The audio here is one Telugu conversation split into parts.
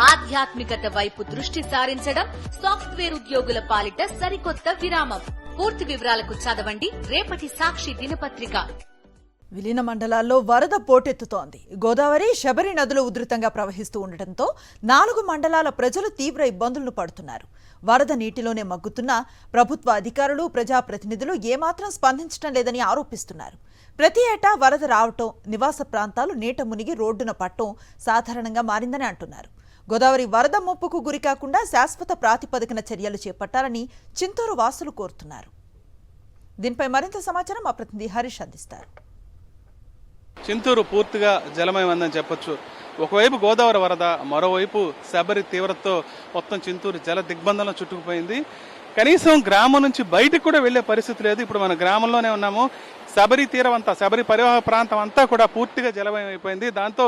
ఆధ్యాత్మికత వైపు దృష్టి సారించడం సాఫ్ట్వేర్ ఉద్యోగుల పాలిట సరికొత్త విరామం. పూర్తి వివరాలకు చదవండి రేపటి సాక్షి దినపత్రిక. విలీన మండలాల్లో వరద పోటెత్తుతోంది. గోదావరి, శబరి నదులు ఉధృతంగా ప్రవహిస్తూ ఉండటంతో 4 మండలాల ప్రజలు తీవ్ర ఇబ్బందులను పడుతున్నారు. వరద నీటిలోనే మగ్గుతున్న ప్రభుత్వ అధికారులు, ప్రజాప్రతినిధులు ఏమాత్రం స్పందించడం లేదని ఆరోపిస్తున్నారు. ప్రతి ఏటా వరద రావటం, నివాస ప్రాంతాలు నీట మునిగి రోడ్డున పట్టం సాధారణంగా మారిందని అంటున్నారు. గోదావరి వరద ముప్పుకు గురికాకుండా శాశ్వత ప్రాతిపదికన చర్యలు చేపట్టాలని చింతూరు వాసులు కోరుతున్నారు. దీనిపై మరింత సమాచారం మా ప్రతినిధి హరీష్ అందిస్తారు. చింతూరు పూర్తిగా జలమయమందని చెప్పొచ్చు. ఒకవైపు గోదావరి వరద, మరోవైపు శబరి తీవ్రతతో మొత్తం చింతూరు జల దిగ్బంధంలో చుట్టుకుపోయింది. కనీసం గ్రామం నుంచి బయటకు కూడా వెళ్లే పరిస్థితి లేదు. ఇప్పుడు మన గ్రామంలోనే ఉన్నాము. శబరి తీరం అంతా, శబరి పరివాహక ప్రాంతం అంతా కూడా పూర్తిగా జలమయం అయిపోయింది. దాంతో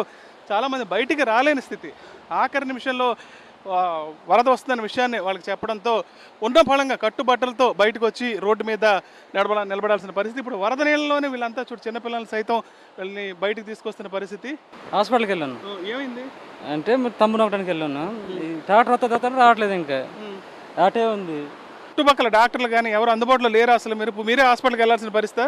చాలామంది బయటికి రాలేని స్థితి. ఆఖరి నిమిషంలో వరద వస్తుందన్న విషయాన్ని వాళ్ళకి చెప్పడంతో ఉన్న ఫలంగా కట్టుబట్టలతో బయటకు వచ్చి రోడ్డు మీద నిలబడాల్సిన పరిస్థితి. ఇప్పుడు వరద నీళ్ళలోనే వీళ్ళంతా చిన్నపిల్లలు సైతం వీళ్ళని బయటకు తీసుకొస్తున్న పరిస్థితి. హాస్పిటల్కి వెళ్ళాను. ఏమైంది అంటే తమ్ము నొక్కడానికి వెళ్ళాను. డాక్టర్ వస్తా రావట్లేదు, ఇంకా అటే ఉంది. చుట్టుపక్కల డాక్టర్లు కానీ ఎవరు అందుబాటులో లేరు. అసలు మీరే హాస్పిటల్కి వెళ్ళాల్సిన పరిస్థితి.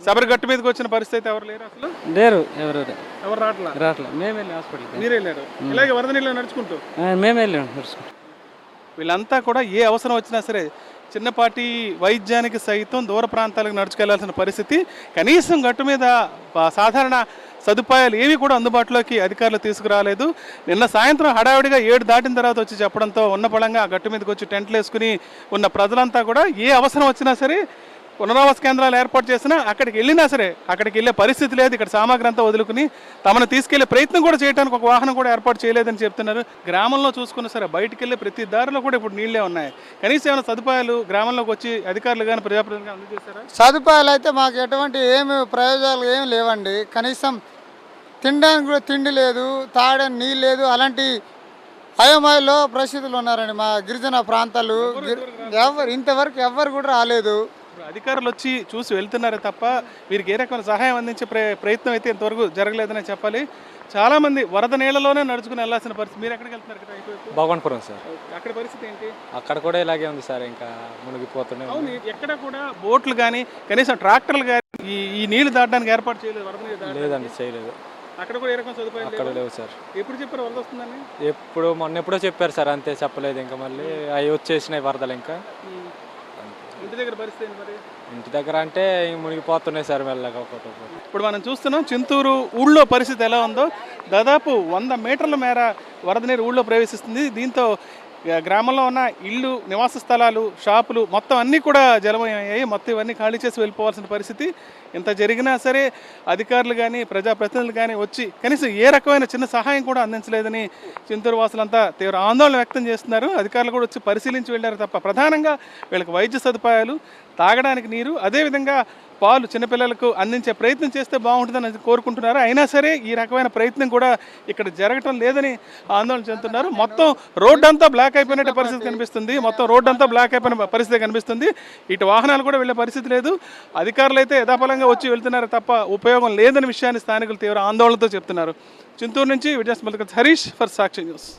శబరి గట్టు మీదకి వచ్చిన పరిస్థితి ఎవరు లేరు, అసలు లేరు. ఎవరు రావట్లేదు. మేము వెళ్ళాం హాస్పిటల్కి. మీరే వెళ్ళారు? ఇలాగే వరద నీళ్ళు నడుచుకుంటూ మేము వెళ్ళాం నడుచుకుంటూ. వీళ్ళంతా కూడా ఏ అవసరం వచ్చినా సరే చిన్నపాటి వైద్యానికి సైతం దూర ప్రాంతాలకు నడుచుకెళ్లాల్సిన పరిస్థితి. కనీసం గట్టు మీద సాధారణ సదుపాయాలు ఏవి కూడా అందుబాటులోకి అధికారులు తీసుకురాలేదు. నిన్న సాయంత్రం హడావిడిగా 7 దాటిన తర్వాత వచ్చి చెప్పడంతో ఉన్న పళంగా గట్టు మీదకి వచ్చి టెంట్లు వేసుకుని ఉన్న ప్రజలంతా కూడా ఏ అవసరం వచ్చినా సరే పునరావాస కేంద్రాలు ఏర్పాటు చేసినా అక్కడికి వెళ్ళినా సరే అక్కడికి వెళ్ళే పరిస్థితి లేదు. ఇక్కడ సామాగ్రి అంతా వదులుకుని తమను తీసుకెళ్లే ప్రయత్నం కూడా చేయడానికి ఒక వాహనం కూడా ఏర్పాటు చేయలేదని చెప్తున్నారు. గ్రామంలో చూసుకున్నా సరే బయటికి వెళ్ళే ప్రతి దారిలో కూడా ఇప్పుడు నీళ్లే ఉన్నాయి. కనీసం ఏమైనా సదుపాయాలు గ్రామంలోకి వచ్చి అధికారులు కానీ ప్రజాప్రతినిధులు కానీ అందజేశారా? సదుపాయాలు అయితే మాకు ఎటువంటి ఏమి ప్రయోజనాలు ఏమి లేవండి. కనీసం తినడానికి కూడా తిండి లేదు, తాగడానికి నీళ్ళు లేదు. అలాంటి అయోమయంలో పరిస్థితులు ఉన్నారండి మా గిరిజన ప్రాంతాలు. ఇంతవరకు ఎవ్వరు కూడా రాలేదు. అధికారులు వచ్చి చూసి వెళ్తున్నారే తప్ప వీరికి ఏ రకమైన సహాయం అందించే ప్రయత్నం అయితే ఇంతవరకు జరగలేదని చెప్పాలి. చాలా మంది వరద నీళ్ళలోనే నడుచుకుని వెళ్లాల్సిన పరిస్థితి. మీరు ఎక్కడికి వెళ్తున్నారు? భగవాన్పురం సార్. అక్కడ పరిస్థితి ఏంటి? అక్కడ కూడా ఇలాగే ఉంది సార్, ఇంకా మునిగిపోతున్నాయి. అవును, ఎక్కడ కూడా బోట్లు కానీ కనీసం ట్రాక్టర్లు కానీ ఈ నీళ్లు దాటడానికి ఏర్పాటు చేయలేదు. వరద నీళ్ళు లేదండి, చేయలేదు. అక్కడ కూడా ఏ రకం సదుపాయం అక్కడ లేవు సార్. ఎప్పుడు చెప్పారు వరద వస్తుందని? మొన్నెప్పుడో చెప్పారు సార్, అంతే, చెప్పలేదు. ఇంకా మళ్ళీ అవి వచ్చేసినాయి వరదలు. ఇంకా ఇంటి దగ్గర పరిస్థితి ఏంటి మరి? ఇంటి దగ్గర అంటే మునిగిపోతున్నాయి సార్ మెల్లగా ఒకటి. ఇప్పుడు మనం చూస్తున్నాం చింతూరు ఊళ్ళో పరిస్థితి ఎలా ఉందో. దాదాపు 100 మీటర్ల మేర వరద నీరు ఊళ్ళో ప్రవేశిస్తుంది. దీంతో గ్రామంలో ఉన్న ఇళ్ళు, నివాస స్థలాలు, షాపులు మొత్తం అన్నీ కూడా జలమయ్యాయి. మొత్తం ఇవన్నీ ఖాళీ చేసి వెళ్ళిపోవాల్సిన పరిస్థితి. ఇంత జరిగినా సరే అధికారులు కానీ ప్రజాప్రతినిధులు కానీ వచ్చి కనీసం ఏ రకమైన చిన్న సహాయం కూడా అందించలేదని చింతూరు వాసులంతా తీవ్ర ఆందోళన వ్యక్తం చేస్తున్నారు. అధికారులు కూడా వచ్చి పరిశీలించి వెళ్ళారు తప్ప ప్రధానంగా వీళ్ళకి వైద్య సదుపాయాలు, తాగడానికి నీరు, అదేవిధంగా పాలు చిన్నపిల్లలకు అందించే ప్రయత్నం చేస్తే బాగుంటుందని కోరుకుంటున్నారు. అయినా సరే ఈ రకమైన ప్రయత్నం కూడా ఇక్కడ జరగటం లేదని ఆందోళన చెందుతున్నారు. మొత్తం రోడ్డు అంతా బ్లాక్ అయిపోయినట్టు పరిస్థితి కనిపిస్తుంది. మొత్తం రోడ్డు అంతా బ్లాక్ అయిపోయిన పరిస్థితి కనిపిస్తుంది. ఇటు వాహనాలు కూడా వెళ్ళే పరిస్థితి లేదు. అధికారులు అయితే యథాపలంగా వచ్చి వెళ్తున్నారు తప్ప ఉపయోగం లేదని విషయాన్ని స్థానికులు తీవ్ర ఆందోళనతో చెప్తున్నారు. చింతూరు నుంచి విజయస్మృతి హరీష్ ఫర్ సాక్షి న్యూస్.